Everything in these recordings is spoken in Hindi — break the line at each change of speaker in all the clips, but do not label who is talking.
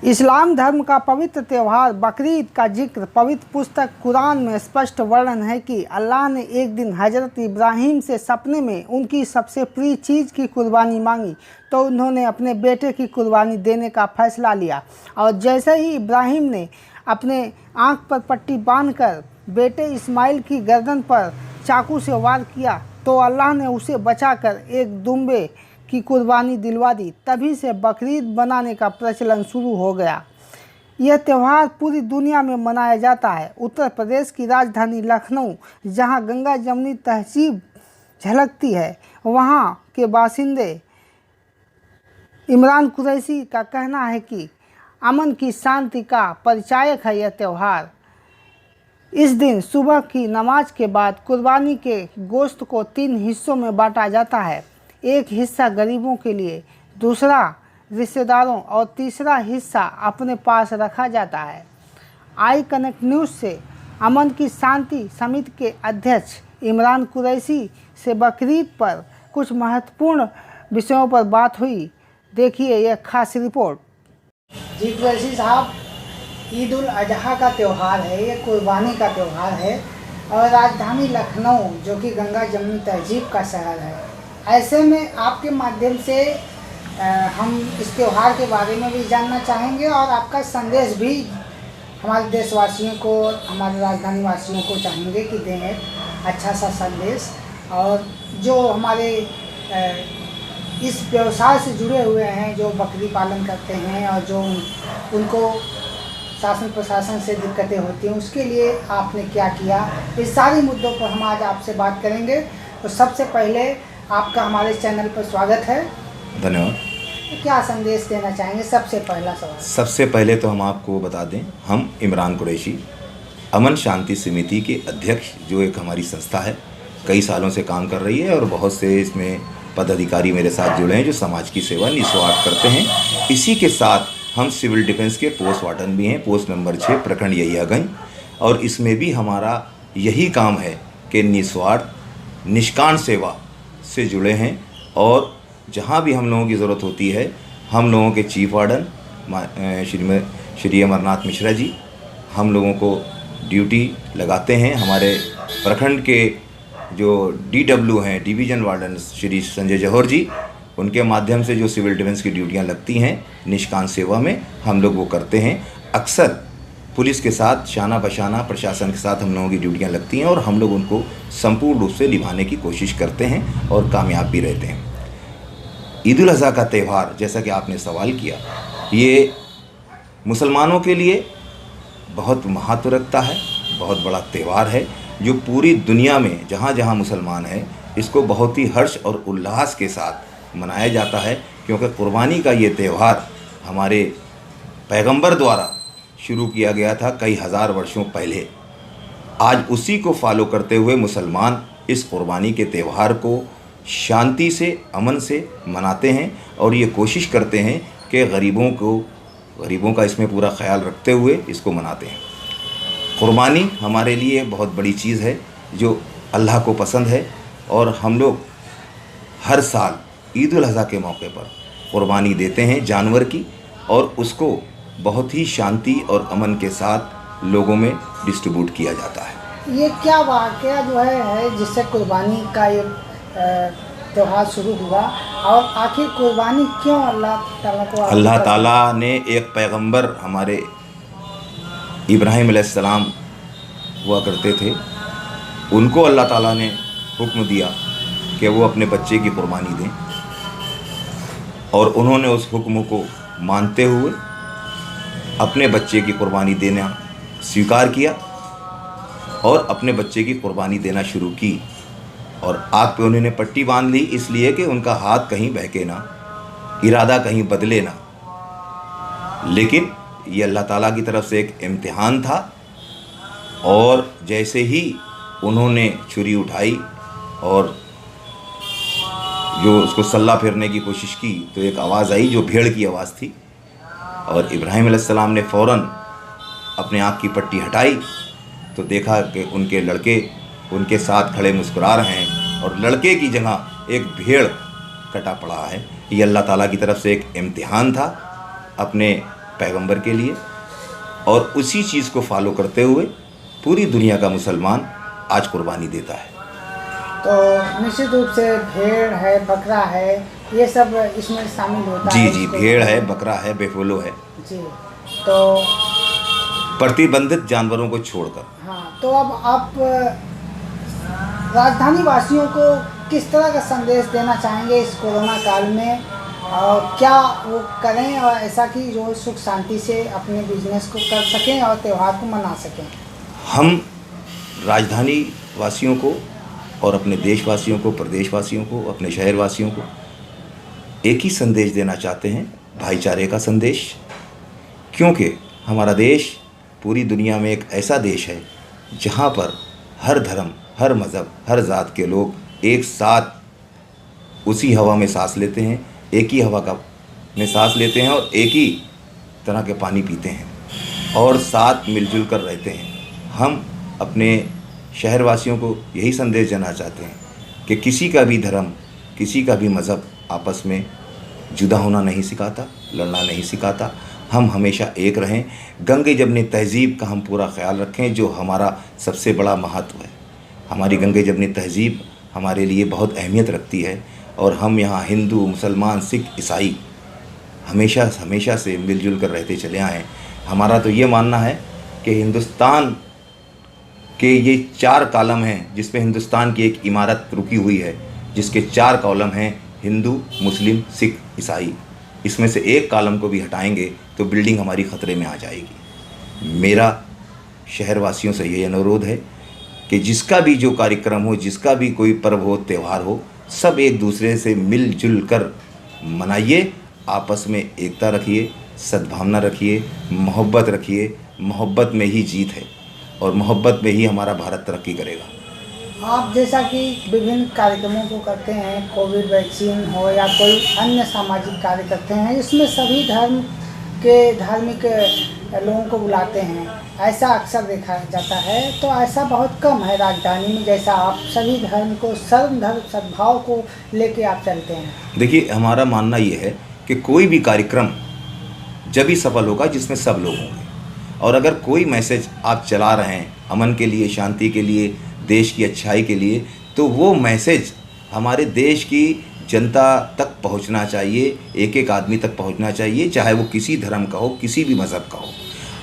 इस्लाम धर्म का पवित्र त्यौहार बकरीद का जिक्र पवित्र पुस्तक कुरान में स्पष्ट वर्णन है कि अल्लाह ने एक दिन हज़रत इब्राहीम से सपने में उनकी सबसे प्रिय चीज़ की कुर्बानी मांगी तो उन्होंने अपने बेटे की कुर्बानी देने का फैसला लिया। और जैसे ही इब्राहीम ने अपने आँख पर पट्टी बांधकर बेटे इस्माइल की गर्दन पर चाकू से वार किया तो अल्लाह ने उसे बचाकर एक दुम्बे की कुर्बानी दिलवा दी। तभी से बकरीद बनाने का प्रचलन शुरू हो गया। यह त्यौहार पूरी दुनिया में मनाया जाता है। उत्तर प्रदेश की राजधानी लखनऊ, जहां गंगा जमुनी तहजीब झलकती है, वहां के बासिंदे इमरान कुरैशी का कहना है कि अमन की शांति का परिचायक है यह त्यौहार। इस दिन सुबह की नमाज के बाद कुर्बानी के गोश्त को 3 हिस्सों में बांटा जाता है। एक हिस्सा गरीबों के लिए, दूसरा रिश्तेदारों और तीसरा हिस्सा अपने पास रखा जाता है। आई कनेक्ट न्यूज़ से अमन की शांति समिति के अध्यक्ष इमरान कुरैशी से बकरीद पर कुछ महत्वपूर्ण विषयों पर बात हुई। देखिए यह खास रिपोर्ट। जी कुरैशी साहब, ईद उल अजहा का त्यौहार है, ये कुर्बानी का त्यौहार है और राजधानी लखनऊ जो कि गंगा जमुनी तहजीब का शहर है, ऐसे में आपके माध्यम से हम इस त्यौहार के बारे में भी जानना चाहेंगे और आपका संदेश भी हमारे देशवासियों को, हमारे राजधानी वासियों को चाहेंगे कि दें एक अच्छा सा संदेश। और जो हमारे इस व्यवसाय से जुड़े हुए हैं, जो बकरी पालन करते हैं और जो उनको शासन प्रशासन से दिक्कतें होती हैं, उसके लिए आपने क्या किया, इस सारे मुद्दों पर हम आज आपसे बात करेंगे। तो सबसे पहले आपका हमारे चैनल पर स्वागत है।
धन्यवाद।
तो क्या संदेश देना चाहेंगे? सबसे पहला सवाल।
सबसे पहले तो हम आपको बता दें, हम इमरान कुरैशी अमन शांति समिति के अध्यक्ष, जो एक हमारी संस्था है, कई सालों से काम कर रही है और बहुत से इसमें पदाधिकारी मेरे साथ जुड़े हैं जो समाज की सेवा निस्वार्थ करते हैं। इसी के साथ हम सिविल डिफेंस के पोस्ट वार्डन भी हैं, पोस्ट नंबर 6 प्रखंड यहियागंज, और इसमें भी हमारा यही काम है कि निस्वार्थ निष्काम सेवा से जुड़े हैं। और जहाँ भी हम लोगों की ज़रूरत होती है, हम लोगों के चीफ वार्डन श्री अमरनाथ मिश्रा जी हम लोगों को ड्यूटी लगाते हैं। हमारे प्रखंड के जो DW हैं, डिवीज़न वार्डन श्री संजय जौहर जी, उनके माध्यम से जो सिविल डिफेंस की ड्यूटियाँ लगती हैं निष्काम सेवा में, हम लोग वो करते हैं। अक्सर पुलिस के साथ शाना बशाना प्रशासन के साथ हम लोगों की ड्यूटियाँ लगती हैं और हम लोग उनको संपूर्ण रूप से निभाने की कोशिश करते हैं और कामयाब भी रहते हैं। ईद उल अज़हा का त्यौहार, जैसा कि आपने सवाल किया, ये मुसलमानों के लिए बहुत महत्व रखता है, बहुत बड़ा त्यौहार है जो पूरी दुनिया में जहाँ जहाँ मुसलमान हैं इसको बहुत ही हर्ष और उल्लास के साथ मनाया जाता है। क्योंकि कुर्बानी का ये त्यौहार हमारे पैगंबर द्वारा शुरू किया गया था कई हज़ार वर्षों पहले। आज उसी को फॉलो करते हुए मुसलमान इस कुर्बानी के त्यौहार को शांति से, अमन से मनाते हैं और ये कोशिश करते हैं कि गरीबों का इसमें पूरा ख्याल रखते हुए इसको मनाते हैं। कुर्बानी हमारे लिए बहुत बड़ी चीज़ है जो अल्लाह को पसंद है और हम लोग हर साल ईद उल अज़हा के मौके पर कुर्बानी देते हैं जानवर की, और उसको बहुत ही शांति और अमन के साथ लोगों में डिस्ट्रीब्यूट किया जाता है।
ये क्या वाक़या जो है जिससे कुर्बानी का ये त्यौहार शुरू हुआ, और आखिर कुर्बानी क्यों
अल्लाह ताला ने एक पैगंबर हमारे इब्राहीम अलैहिस्सलाम हुआ करते थे, उनको अल्लाह ताला ने हुक्म दिया कि वो अपने बच्चे की कुर्बानी दें, और उन्होंने उस हुक्म को मानते हुए अपने बच्चे की कुर्बानी देना स्वीकार किया और अपने बच्चे की कुर्बानी देना शुरू की। और आग पे उन्होंने पट्टी बांध ली, इसलिए कि उनका हाथ कहीं बहके ना, इरादा कहीं बदले ना। लेकिन ये अल्लाह ताला की तरफ से एक इम्तिहान था, और जैसे ही उन्होंने छुरी उठाई और जो उसको सल्ला फेरने की कोशिश की तो एक आवाज़ आई जो भेड़ की आवाज़ थी, और इब्राहीम अलैहिस्सलाम ने फ़ौरन अपने आँख की पट्टी हटाई तो देखा कि उनके लड़के उनके साथ खड़े मुस्कुरा रहे हैं और लड़के की जगह एक भेड़ कटा पड़ा है। ये अल्लाह ताला की तरफ से एक इम्तिहान था अपने पैगंबर के लिए, और उसी चीज़ को फॉलो करते हुए पूरी दुनिया का मुसलमान आज कुर्बानी देता है।
तो निश्चित रूप से भेड़ है, बकरा है, ये सब इसमें शामिल होता
जी
है।
जी,
इसको-
भेड़ है, बकरा है, बेफोलो है,
जी। तो
प्रतिबंधित जानवरों को छोड़कर।
हाँ, तो अब आप राजधानी वासियों को किस तरह का संदेश देना चाहेंगे इस कोरोना काल में, और क्या वो करें और ऐसा कि जो सुख शांति से अपने बिजनेस को कर सकें और त्यौहार को मना सकें?
हम राजधानी वासियों को और अपने देशवासियों को, प्रदेशवासियों को, अपने शहरवासियों को एक ही संदेश देना चाहते हैं, भाईचारे का संदेश। क्योंकि हमारा देश पूरी दुनिया में एक ऐसा देश है जहाँ पर हर धर्म, हर मज़हब, हर जात के लोग एक साथ उसी हवा में सांस लेते हैं, एक ही हवा का में सांस लेते हैं और एक ही तरह के पानी पीते हैं और साथ मिलजुल कर रहते हैं। हम अपने शहरवासियों को यही संदेश देना चाहते हैं कि किसी का भी धर्म, किसी का भी मज़हब आपस में जुदा होना नहीं सिखाता, लड़ना नहीं सिखाता। हम हमेशा एक रहें, गंगे जमनी तहज़ीब का हम पूरा ख्याल रखें, जो हमारा सबसे बड़ा महत्व है। हमारी गंगे जमनी तहज़ीब हमारे लिए बहुत अहमियत रखती है और हम यहाँ हिंदू, मुसलमान, सिख, ईसाई हमेशा से मिलजुल कर रहते चले आए। हमारा तो ये मानना है कि हिंदुस्तान के ये 4 कॉलम हैं, जिसमें हिंदुस्तान की एक इमारत रुकी हुई है, जिसके 4 कॉलम हैं हिंदू, मुस्लिम, सिख, ईसाई। इसमें से एक कॉलम को भी हटाएंगे तो बिल्डिंग हमारी ख़तरे में आ जाएगी। मेरा शहरवासियों से यही अनुरोध है कि जिसका भी जो कार्यक्रम हो, जिसका भी कोई पर्व हो, त्यौहार हो, सब एक दूसरे से मिलजुल कर मनाइए, आपस में एकता रखिए, सद्भावना रखिए, मोहब्बत रखिए। मोहब्बत में ही जीत है और मोहब्बत में ही हमारा भारत तरक्की करेगा।
आप जैसा कि विभिन्न कार्यक्रमों को करते हैं, कोविड वैक्सीन हो या कोई अन्य सामाजिक कार्य करते हैं, इसमें सभी धर्म के धार्मिक लोगों को बुलाते हैं, ऐसा अक्सर देखा जाता है। तो ऐसा बहुत कम है राजधानी में, जैसा आप सभी धर्म को, सर्वधर्म सद्भाव को लेके आप चलते हैं।
देखिए, हमारा मानना ये है कि कोई भी कार्यक्रम जब ही सफल होगा जिसमें सब लोग होंगे, और अगर कोई मैसेज आप चला रहे हैं अमन के लिए, शांति के लिए, देश की अच्छाई के लिए, तो वो मैसेज हमारे देश की जनता तक पहुंचना चाहिए, एक एक आदमी तक पहुंचना चाहिए, चाहे वो किसी धर्म का हो, किसी भी मज़हब का हो।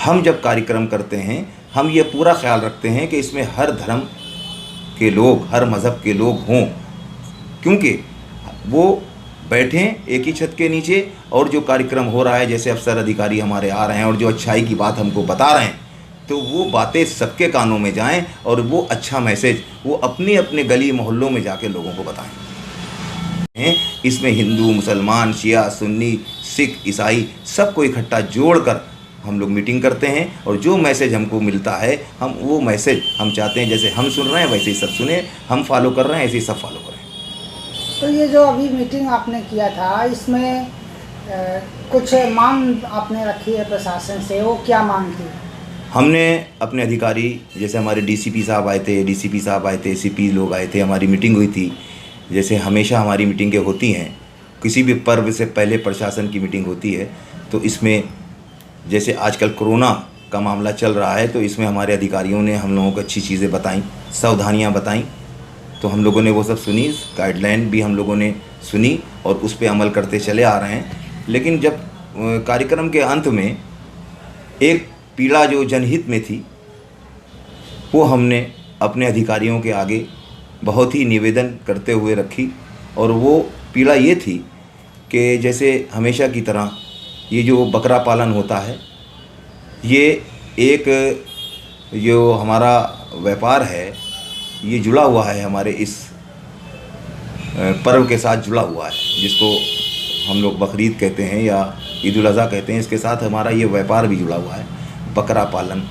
हम जब कार्यक्रम करते हैं, हम ये पूरा ख्याल रखते हैं कि इसमें हर धर्म के लोग, हर मज़हब के लोग हों, क्योंकि वो बैठें एक ही छत के नीचे और जो कार्यक्रम हो रहा है, जैसे अफसर अधिकारी हमारे आ रहे हैं और जो अच्छाई की बात हमको बता रहे हैं, तो वो बातें सबके कानों में जाएं और वो अच्छा मैसेज वो अपने अपने गली मोहल्लों में जाके लोगों को बताएं। इसमें हिंदू, मुसलमान, शिया, सुन्नी, सिख, ईसाई सबको इकट्ठा जोड़कर हम लोग मीटिंग करते हैं और जो मैसेज हमको मिलता है, हम वो मैसेज हम चाहते हैं जैसे हम सुन रहे हैं वैसे ही सब सुने, हम फॉलो कर रहे हैं ऐसे ही सब फॉलो करें।
तो ये जो अभी मीटिंग आपने किया था, इसमें कुछ मांग आपने रखी है प्रशासन से, वो क्या मांग थी?
हमने अपने अधिकारी, जैसे हमारे डीसीपी साहब आए थे, सीपी लोग आए थे, हमारी मीटिंग हुई थी। जैसे हमेशा हमारी मीटिंगें होती हैं, किसी भी पर्व से पहले प्रशासन की मीटिंग होती है, तो इसमें जैसे आजकल कोरोना का मामला चल रहा है, तो इसमें हमारे अधिकारियों ने हम लोगों को अच्छी चीज़ें बताईं, सावधानियां बताईं, तो हम लोगों ने वो सब सुनी, गाइडलाइन भी हम लोगों ने सुनी और उस पर अमल करते चले आ रहे हैं। लेकिन जब कार्यक्रम के अंत में एक पीड़ा जो जनहित में थी, वो हमने अपने अधिकारियों के आगे बहुत ही निवेदन करते हुए रखी, और वो पीड़ा ये थी कि जैसे हमेशा की तरह ये जो बकरा पालन होता है, ये एक जो हमारा व्यापार है, ये जुड़ा हुआ है हमारे इस पर्व के साथ जुड़ा हुआ है, जिसको हम लोग बकरीद कहते हैं या ईद उल अज़हा कहते हैं। इसके साथ हमारा ये व्यापार भी जुड़ा हुआ है, बकरा पालन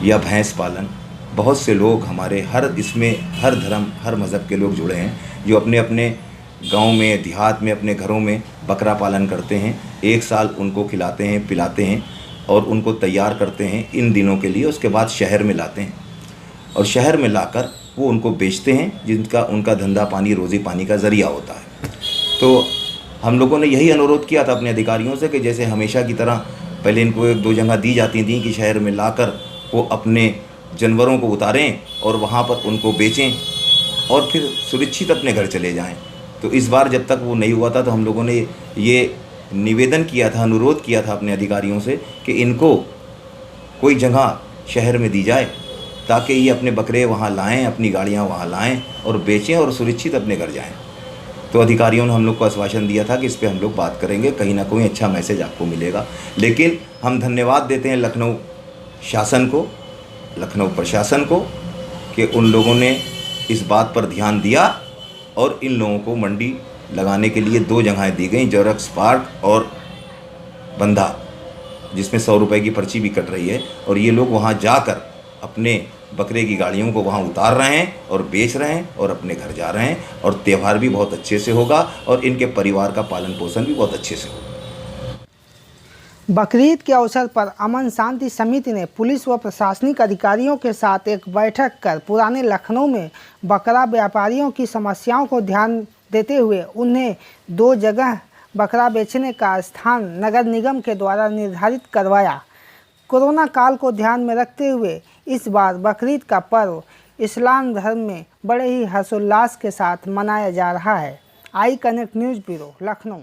या भैंस पालन। बहुत से लोग हमारे इसमें हर धर्म, हर मज़हब के लोग जुड़े हैं, जो अपने अपने गांव में, देहात में, अपने घरों में बकरा पालन करते हैं। एक साल उनको खिलाते हैं, पिलाते हैं और उनको तैयार करते हैं इन दिनों के लिए। उसके बाद शहर में लाते हैं और शहर में लाकर वो उनको बेचते हैं, जिनका उनका धंधा पानी, रोज़ी पानी का ज़रिया होता है। तो हम लोगों ने यही अनुरोध किया था अपने अधिकारियों से कि जैसे हमेशा की तरह पहले इनको 1-2 जगह दी जाती थी कि शहर में लाकर वो अपने जानवरों को उतारें और वहाँ पर उनको बेचें और फिर सुरक्षित अपने घर चले जाएं। तो इस बार जब तक वो नहीं हुआ था तो हम लोगों ने ये निवेदन किया था, अनुरोध किया था अपने अधिकारियों से कि इनको कोई जगह शहर में दी जाए ताकि ये अपने बकरे वहाँ लाएं, अपनी गाड़ियाँ वहाँ लाएं और बेचें और सुरक्षित अपने घर जाएं। तो अधिकारियों ने हम लोग को आश्वासन दिया था कि इस पे हम लोग बात करेंगे, कहीं ना कहीं अच्छा मैसेज आपको मिलेगा। लेकिन हम धन्यवाद देते हैं लखनऊ शासन को, लखनऊ प्रशासन को कि उन लोगों ने इस बात पर ध्यान दिया और इन लोगों को मंडी लगाने के लिए 2 जगहें दी गई, जोरक्स पार्क और बंधा, जिसमें 100 रुपये की पर्ची भी कट रही है। और ये लोग वहाँ जाकर अपने बकरे की गाड़ियों को वहाँ उतार रहे हैं और बेच रहे हैं और अपने घर जा रहे हैं और त्यौहार भी बहुत अच्छे से होगा और इनके परिवार का पालन पोषण भी बहुत अच्छे से होगा।
बकरीद के अवसर पर अमन शांति समिति ने पुलिस व प्रशासनिक अधिकारियों के साथ एक बैठक कर पुराने लखनऊ में बकरा व्यापारियों की समस्याओं को ध्यान देते हुए उन्हें 2 जगह बकरा बेचने का स्थान नगर निगम के द्वारा निर्धारित करवाया। कोरोना काल को ध्यान में रखते हुए इस बार बकरीद का पर्व इस्लाम धर्म में बड़े ही हर्षोल्लास के साथ मनाया जा रहा है। I connect news bureau, Lucknow.